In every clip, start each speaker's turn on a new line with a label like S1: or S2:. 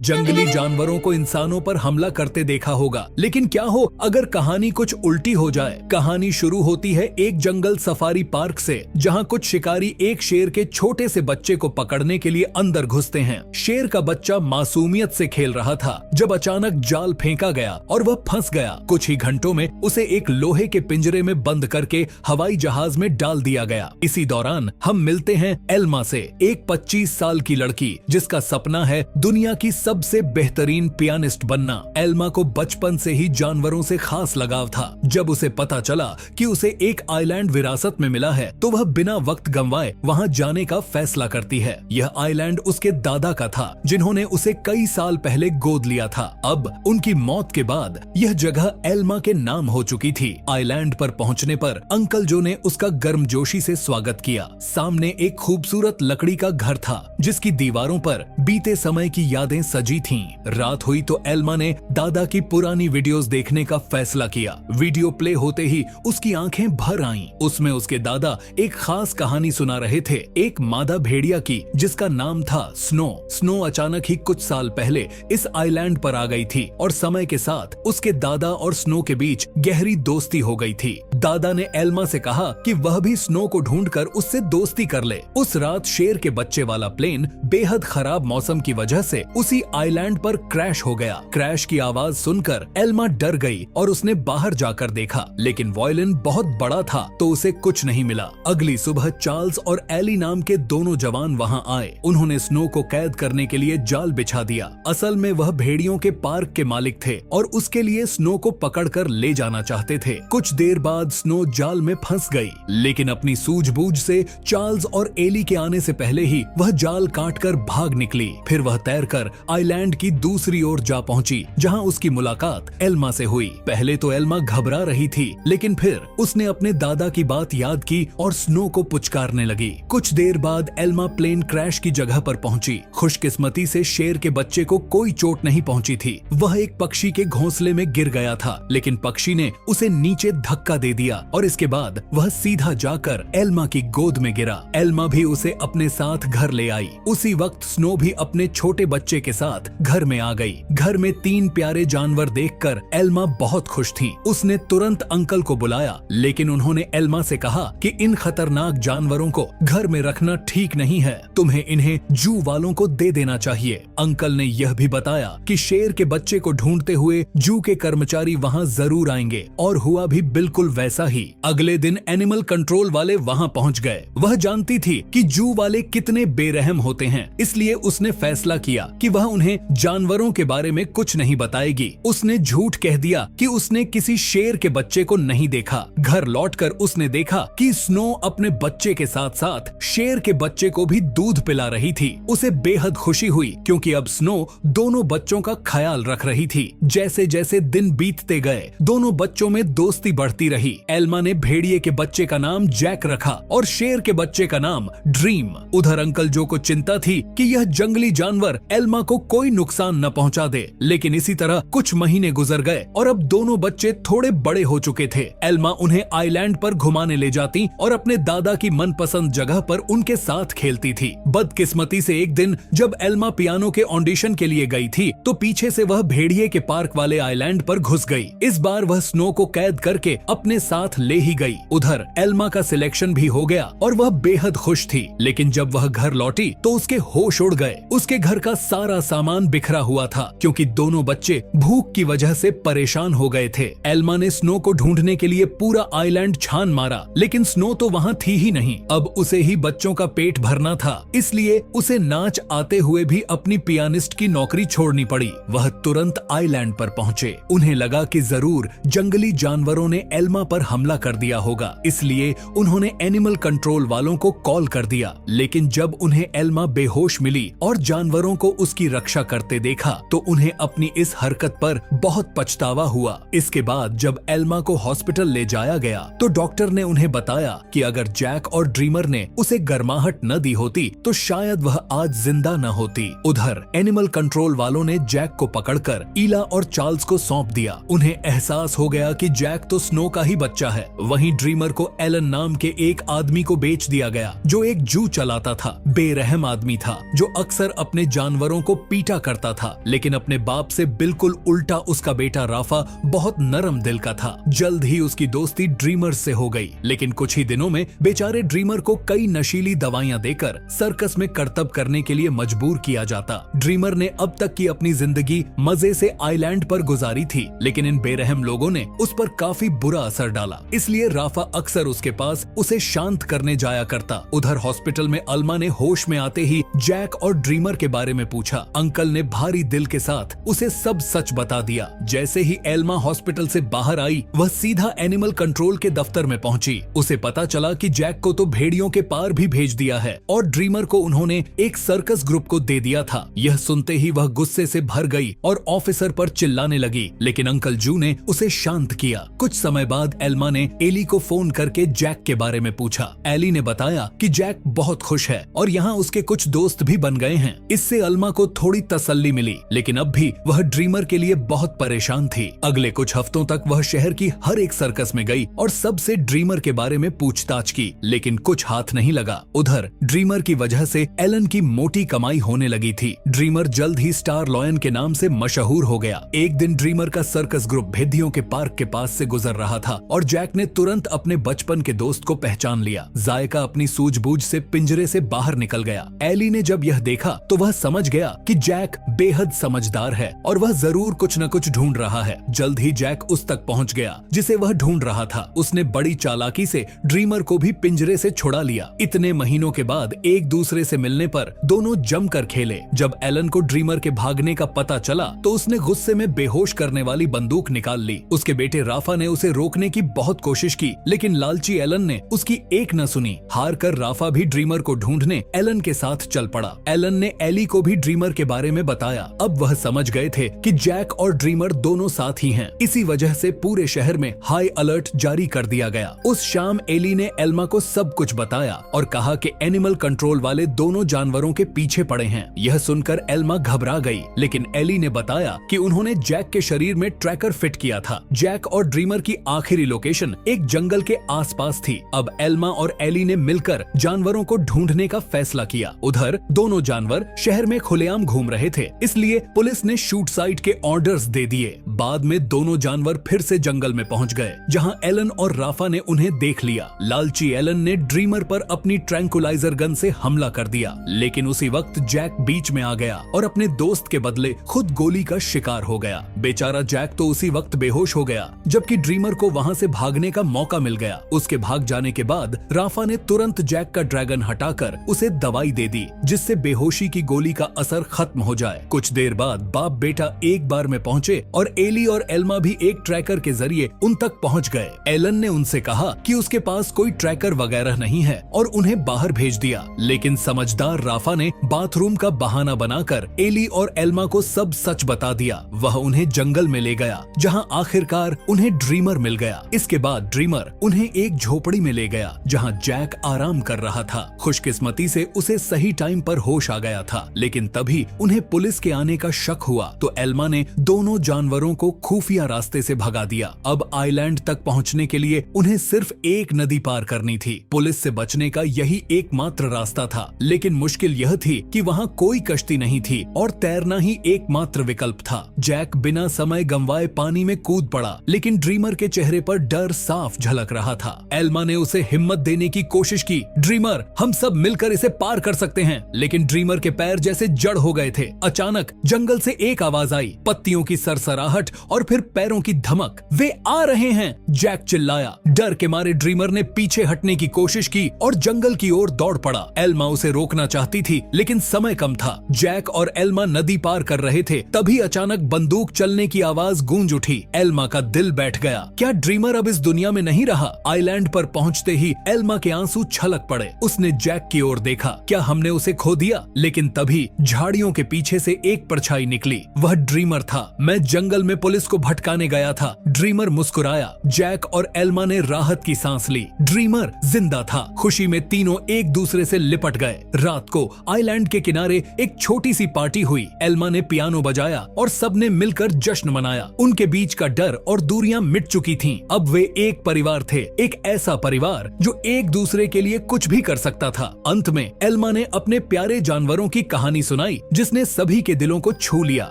S1: जंगली जानवरों को इंसानों पर हमला करते देखा होगा, लेकिन क्या हो अगर कहानी कुछ उल्टी हो जाए। कहानी शुरू होती है एक जंगल सफारी पार्क से, जहां कुछ शिकारी एक शेर के छोटे से बच्चे को पकड़ने के लिए अंदर घुसते हैं। शेर का बच्चा मासूमियत से खेल रहा था जब अचानक जाल फेंका गया और वह फंस गया। कुछ ही घंटों में उसे एक लोहे के पिंजरे में बंद करके हवाई जहाज में डाल दिया गया। इसी दौरान हम मिलते हैं एल्मा से, एक 25 साल की लड़की जिसका सपना है दुनिया की सबसे बेहतरीन पियानिस्ट बनना। एल्मा को बचपन से ही जानवरों से खास लगाव था। जब उसे पता चला कि उसे एक आइलैंड विरासत में मिला है तो वह बिना वक्त गंवाए वहां जाने का फैसला करती है। यह आइलैंड उसके दादा का था, जिन्होंने उसे कई साल पहले गोद लिया था। अब उनकी मौत के बाद यह जगह एल्मा के नाम हो चुकी थी। आइलैंड पर पहुंचने पर अंकल जो ने उसका गर्मजोशी से स्वागत किया। सामने एक खूबसूरत लकड़ी का घर था जिसकी दीवारों पर बीते समय की यादें सजी थीं। रात हुई तो एल्मा ने दादा की पुरानी वीडियोस देखने का फैसला किया। वीडियो प्ले होते ही उसकी आंखें भर आईं। उसमें उसके दादा एक खास कहानी सुना रहे थे, एक मादा भेड़िया की जिसका नाम था स्नो। स्नो अचानक ही कुछ साल पहले इस आइलैंड पर आ गई थी और समय के साथ उसके दादा और स्नो के बीच गहरी दोस्ती हो गई थी। दादा ने एल्मा से कहा कि वह भी स्नो को ढूंढकर उससे दोस्ती कर ले। उस रात शेर के बच्चे वाला प्लेन बेहद खराब मौसम की वजह से उसी आइलैंड पर क्रैश हो गया। क्रैश की आवाज सुनकर एल्मा डर गई और उसने बाहर जाकर देखा, लेकिन वायलिन बहुत बड़ा था तो उसे कुछ नहीं मिला। अगली सुबह चार्ल्स और एली नाम के दोनों जवान वहां आए। उन्होंने स्नो को कैद करने के लिए जाल बिछा दिया। असल में वह भेड़ियों के पार्क के मालिक थे और उसके लिए स्नो को पकड़कर ले जाना चाहते थे। कुछ देर बाद स्नो जाल में फंस गई, लेकिन अपनी सूझबूझ से चार्ल्स और एली के आने से पहले ही वह जाल काटकर भाग निकली। फिर वह तैरकर आइलैंड की दूसरी ओर जा पहुंची, जहां उसकी मुलाकात एल्मा से हुई। पहले तो एल्मा घबरा रही थी, लेकिन फिर उसने अपने दादा की बात याद की और स्नो को पुचकारने लगी। कुछ देर बाद एल्मा प्लेन क्रैश की जगह पर पहुंची। खुशकिस्मती से शेर के बच्चे को कोई चोट नहीं पहुंची थी। वह एक पक्षी के घोंसले में गिर गया था, लेकिन पक्षी ने उसे नीचे धक्का दे दिया और इसके बाद वह सीधा जाकर एल्मा की गोद में गिरा। एल्मा भी उसे अपने साथ घर ले आई। उसी वक्त स्नो भी अपने छोटे बच्चे के साथ घर में आ गई। घर में 3 प्यारे जानवर देखकर एल्मा बहुत खुश थी। उसने तुरंत अंकल को बुलाया, लेकिन उन्होंने एल्मा से कहा कि इन खतरनाक जानवरों को घर में रखना ठीक नहीं है, तुम्हें इन्हें जू वालों को दे देना चाहिए। अंकल ने यह भी बताया कि शेर के बच्चे को ढूंढते हुए जू के कर्मचारी वहां जरूर आएंगे, और हुआ भी बिल्कुल वैसा ही। अगले दिन एनिमल कंट्रोल वाले वहां पहुंच गए। वह जानती थी कि जू वाले कितने बेरहम होते हैं, इसलिए उसने फैसला किया कि वह उन्हें जानवरों के बारे में कुछ नहीं बताएगी। उसने झूठ कह दिया कि उसने किसी शेर के बच्चे को नहीं देखा। घर लौटकर उसने देखा कि स्नो अपने बच्चे के साथ साथ शेर के बच्चे को भी दूध पिला रही थी। उसे बेहद खुशी हुई क्योंकि अब स्नो दोनों बच्चों का ख्याल रख रही थी। जैसे जैसे दिन बीतते गए दोनों बच्चों में दोस्ती बढ़ती रही। एल्मा ने भेड़िए के बच्चे का नाम जैक रखा और शेर के बच्चे का नाम ड्रीम। उधर अंकल जो को चिंता थी कि यह जंगली जानवर एल्मा को कोई नुकसान न पहुंचा दे, लेकिन इसी तरह कुछ महीने गुजर गए और अब दोनों बच्चे थोड़े बड़े हो चुके थे। एल्मा उन्हें आइलैंड पर घुमाने ले जाती और अपने दादा की मनपसंद जगह पर उनके साथ खेलती थी। बदकिस्मती से एक दिन जब एल्मा पियानो के ऑडिशन के लिए गई थी तो पीछे से वह भेड़िए के पार्क वाले आइलैंड पर घुस गई। इस बार वह स्नो को कैद करके अपने साथ ले ही गई। उधर एल्मा का सिलेक्शन भी हो गया और वह बेहद खुश थी, लेकिन जब वह घर लौटी तो उसके होश उड़ गए। उसके घर का सारा सामान बिखरा हुआ था क्योंकि दोनों बच्चे भूख की वजह से परेशान हो गए थे। एल्मा ने स्नो को ढूंढने के लिए पूरा आइलैंड छान मारा, लेकिन स्नो तो वहां थी ही नहीं। अब उसे ही बच्चों का पेट भरना था, इसलिए उसे नाच आते हुए भी अपनी पियानिस्ट की नौकरी छोड़नी पड़ी। वह तुरंत आइलैंड पर पहुंचे। उन्हें लगा कि जरूर जंगली जानवरों ने एल्मा पर हमला कर दिया होगा, इसलिए उन्होंने एनिमल कंट्रोल वालों को कॉल कर दिया। लेकिन जब उन्हें एल्मा बेहोश मिली और जानवरों को उसकी रक्षा करते देखा तो उन्हें अपनी इस हरकत पर बहुत पछतावा हुआ। इसके बाद जब एल्मा को हॉस्पिटल ले जाया गया तो डॉक्टर ने उन्हें बताया कि अगर जैक और ड्रीमर ने उसे गर्माहट न दी होती तो शायद वह आज जिंदा न होती। उधर एनिमल कंट्रोल वालों ने जैक को पकड़कर ईला और चार्ल्स को सौंप दिया। उन्हें एहसास हो गया कि जैक तो स्नो का ही बच्चा है। वहीं ड्रीमर को एलन नाम के एक आदमी को बेच दिया गया जो एक जू चलाता था। बेरहम आदमी था जो अक्सर अपने जानवरों को पीटा करता था, लेकिन अपने बाप से बिल्कुल उल्टा उसका बेटा राफा बहुत नरम दिल का था। जल्द ही उसकी दोस्ती ड्रीमर से हो गई, लेकिन कुछ ही दिनों में बेचारे ड्रीमर को कई नशीली दवाइयां देकर सर्कस में करतब करने के लिए मजबूर किया जाता। ड्रीमर ने अब तक की अपनी जिंदगी मजे से आइलैंड पर गुजारी थी, लेकिन इन बेरहम लोगों ने उस पर काफी बुरा असर डाला। इसलिए राफा अक्सर उसके पास उसे शांत करने जाया करता। उधर हॉस्पिटल में अल्मा ने होश में आते ही जैक और ड्रीमर के बारे में पूछा। अंकल ने भारी दिल के साथ उसे सब सच बता दिया। जैसे ही एल्मा हॉस्पिटल से बाहर आई, वह सीधा एनिमल कंट्रोल के दफ्तर में पहुंची। उसे पता चला कि जैक को तो भेड़ियों के पार भी भेज दिया है और ड्रीमर को उन्होंने एक सर्कस ग्रुप को दे दिया था। यह सुनते ही वह गुस्से से भर गई और ऑफिसर पर चिल्लाने लगी, लेकिन अंकल जू ने उसे शांत किया। कुछ समय बाद एल्मा ने एली को फोन करके जैक के बारे में पूछा। एली ने बताया कि जैक बहुत खुश है और यहाँ उसके कुछ दोस्त भी बन गए हैं। इससे अल्मा को थोड़ी तसल्ली मिली, लेकिन अब भी वह ड्रीमर के लिए बहुत परेशान थी। अगले कुछ हफ्तों तक वह शहर की हर एक सर्कस में गई और सबसे ड्रीमर के बारे में पूछताछ की, लेकिन कुछ हाथ नहीं लगा। उधर ड्रीमर की वजह से एलन की मोटी कमाई होने लगी थी। ड्रीमर जल्द ही स्टार लॉयन के नाम से मशहूर हो गया। एक दिन ड्रीमर का सर्कस ग्रुप भेदियों के पार्क के पास से गुजर रहा था और जैक ने तुरंत अपने बचपन के दोस्त को पहचान लिया। जायका अपनी सूझबूझ से पिंजरे से बाहर निकल गया। एली ने जब यह देखा तो वह समझ गया कि जैक बेहद समझदार है और वह जरूर कुछ न कुछ ढूंढ रहा है। जल्द ही जैक उस तक पहुंच गया जिसे वह ढूंढ रहा था। उसने बड़ी चालाकी से ड्रीमर को भी पिंजरे से छुड़ा लिया। इतने महीनों के बाद एक दूसरे से मिलने पर दोनों जमकर खेले। जब एलन को ड्रीमर के भागने का पता चला तो उसने गुस्से में बेहोश करने वाली बंदूक निकाल ली। उसके बेटे राफा ने उसे रोकने की बहुत कोशिश की, लेकिन लालची एलन ने उसकी एक न सुनी। हार कर राफा भी ड्रीमर को ढूंढने एलन के साथ चल पड़ा। एलन ने एली को भी ड्रीमर के बारे में बताया। अब वह समझ गए थे कि जैक और ड्रीमर दोनों साथ ही हैं। इसी वजह से पूरे शहर में हाई अलर्ट जारी कर दिया गया। उस शाम एली ने एल्मा को सब कुछ बताया और कहा कि एनिमल कंट्रोल वाले दोनों जानवरों के पीछे पड़े हैं। यह सुनकर एल्मा घबरा गई, लेकिन एली ने बताया कि उन्होंने जैक के शरीर में ट्रैकर फिट किया था। जैक और ड्रीमर की आखिरी लोकेशन एक जंगल के आसपास थी। अब एल्मा और एली ने मिलकर जानवरों को ढूंढने का फैसला किया। उधर दोनों जानवर शहर में खुलेआम घूम रहे थे, इसलिए पुलिस ने शूट साइट के ऑर्डर्स दे दिए। बाद में दोनों जानवर फिर से जंगल में पहुंच गए, जहां एलन और राफा ने उन्हें देख लिया। लालची एलन ने ड्रीमर पर अपनी ट्रैंकुलाइजर गन से हमला कर दिया, लेकिन उसी वक्त जैक बीच में आ गया और अपने दोस्त के बदले खुद गोली का शिकार हो गया। बेचारा जैक तो उसी वक्त बेहोश हो गया, जबकि ड्रीमर को वहां से भागने का मौका मिल गया। उसके भाग जाने के बाद राफा ने तुरंत जैक का ड्रैगन हटाकर उसे दवाई दे दी, जिससे बेहोशी की गोली का असर खत्म हो जाए। कुछ देर बाद बाप बेटा एक बार में पहुंचे और एली और एल्मा भी एक ट्रैकर के जरिए उन तक पहुंच गए। एलन ने उनसे कहा कि उसके पास कोई ट्रैकर वगैरह नहीं है और उन्हें बाहर भेज दिया, लेकिन समझदार राफा ने बाथरूम का बहाना बनाकर एली और एल्मा को सब सच बता दिया। वह उन्हें जंगल में ले गया, जहां आखिरकार उन्हें ड्रीमर मिल गया। इसके बाद ड्रीमर उन्हें एक झोपड़ी में ले गया, जहां जैक आराम कर रहा था। खुशकिस्मती से उसे सही टाइम पर होश आ गया था, लेकिन तभी उन्हें पुलिस के आने का शक हुआ तो एल्मा ने दोनों जानवरों को खुफिया रास्ते से भगा दिया। अब आइलैंड तक पहुंचने के लिए उन्हें सिर्फ एक नदी पार करनी थी। पुलिस से बचने का यही एकमात्र रास्ता था, लेकिन मुश्किल यह थी कि वहां कोई कश्ती नहीं थी और तैरना ही एकमात्र विकल्प था। जैक बिना समय गंवाए पानी में कूद पड़ा, लेकिन ड्रीमर के चेहरे पर डर साफ झलक रहा था। एल्मा ने उसे हिम्मत देने की कोशिश की। ड्रीमर, हम सब मिलकर इसे पार कर सकते हैं। लेकिन ड्रीमर के पैर जैसे जड़ हो गए थे। अचानक जंगल से एक आवाज आई, पत्तियों की सरसराहट और फिर पैरों की धमक। वे आ रहे हैं, जैक चिल्लाया। डर के मारे ड्रीमर ने पीछे हटने की कोशिश की और जंगल की ओर दौड़ पड़ा। एल्मा उसे रोकना चाहती थी, लेकिन समय कम था। जैक और एल्मा नदी पार कर रहे थे, तभी अचानक बंदूक चलने की आवाज गूंज उठी। एल्मा का दिल बैठ गया। क्या ड्रीमर अब इस दुनिया में नहीं रहा? आइलैंड पर पहुंचते ही एल्मा के आंसू छलक पड़े। उसने जैक की ओर देखा। क्या हमने उसे खो दिया? लेकिन तभी झाड़ियों के पीछे से एक परछाई निकली। वह ड्रीमर था। मैं जंगल में पुलिस को भटकाने गया था। ड्रीमर मुस्कुराया। जैक और एल्मा ने राहत की सांस ली। ड्रीमर जिंदा था। खुशी में तीनों एक दूसरे से लिपट गए। रात को आइलैंड के किनारे एक छोटी सी पार्टी हुई। एल्मा ने पियानो बजाया और सबने मिलकर जश्न मनाया। उनके बीच का डर और दूरियां मिट चुकी थीं। अब वे एक परिवार थे, एक ऐसा परिवार जो एक दूसरे के लिए कुछ भी कर सकता था। अंत में एल्मा ने अपने प्यारे जानवरों की कहानी सुनाई, जिसने सभी के दिलों को छू लिया।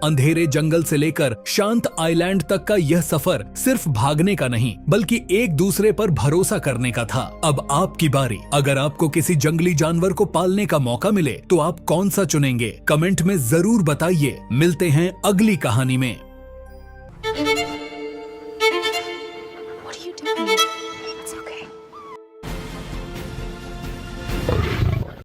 S1: अंधेरे जंगल से लेकर शांत आइलैंड तक का यह सफर सिर्फ भागने का नहीं बल्कि एक दूसरे पर भरोसा करने का था। अब आपकी बारी। अगर आपको किसी जंगली जानवर को पालने का मौका मिले तो आप कौन सा चुनेंगे? कमेंट में जरूर बताइए। मिलते हैं अगली कहानी में।